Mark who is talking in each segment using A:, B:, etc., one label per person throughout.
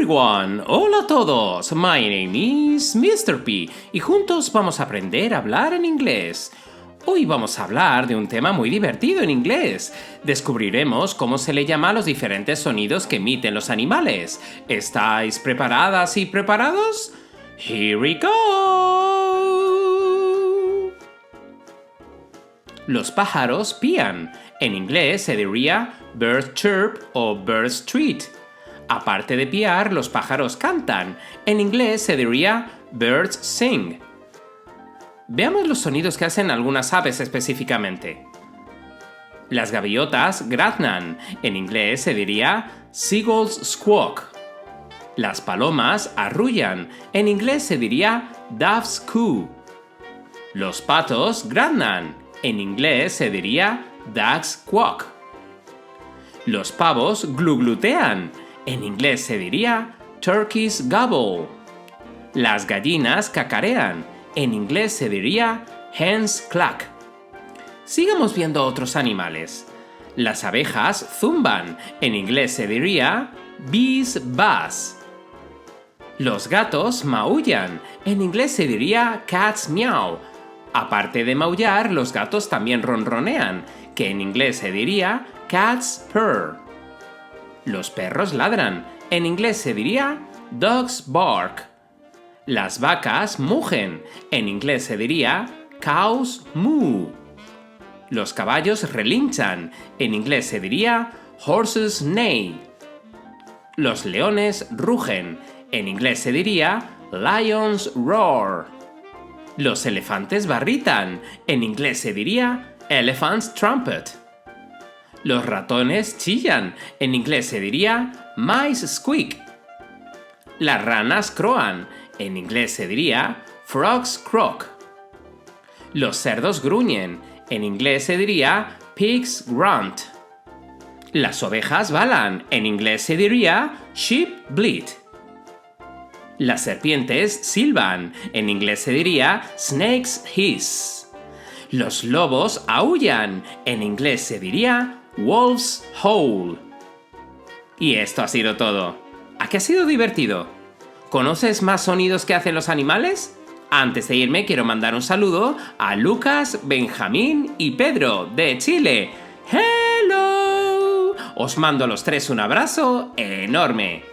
A: everyone! Hola a todos! My name is Mr. P y juntos vamos a aprender a hablar en inglés. Hoy vamos a hablar de un tema muy divertido en inglés. Descubriremos cómo se le llama a los diferentes sonidos que emiten los animales. ¿Estáis preparadas y preparados? Here we go! Los pájaros pían. En inglés se diría bird chirp o bird street. Aparte de piar, los pájaros cantan. En inglés se diría birds sing. Veamos los sonidos que hacen algunas aves específicamente. Las gaviotas graznan. En inglés se diría seagulls squawk. Las palomas arrullan. En inglés se diría doves coo. Los patos graznan. En inglés se diría ducks quack. Los pavos gluglutean. En inglés se diría turkeys gobble. Las gallinas cacarean. En inglés se diría hens cluck. Sigamos viendo otros animales. Las abejas zumban. En inglés se diría bees buzz. Los gatos maullan. En inglés se diría cats meow. Aparte de maullar, los gatos también ronronean, que en inglés se diría cats purr. Los perros ladran. En inglés se diría dogs bark. Las vacas mugen. En inglés se diría cows moo. Los caballos relinchan. En inglés se diría horses neigh. Los leones rugen. En inglés se diría lions roar. Los elefantes barritan. En inglés se diría elephant's trumpet. Los ratones chillan. En inglés se diría mice squeak. Las ranas croan. En inglés se diría frogs croak. Los cerdos gruñen. En inglés se diría pigs grunt. Las ovejas balan. En inglés se diría sheep bleat. Las serpientes silban. En inglés se diría snakes hiss. Los lobos aúllan. En inglés se diría wolves howl. Y esto ha sido todo. ¿A qué ha sido divertido? ¿Conoces más sonidos que hacen los animales? Antes de irme quiero mandar un saludo a Lucas, Benjamín y Pedro de Chile. ¡Hello! Os mando a los tres un abrazo enorme.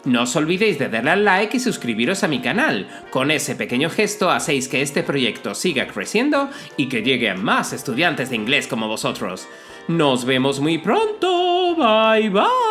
A: No os olvidéis de darle al like y suscribiros a mi canal. Con ese pequeño gesto hacéis que este proyecto siga creciendo y que llegue a más estudiantes de inglés como vosotros. ¡Nos vemos muy pronto! ¡Bye, bye!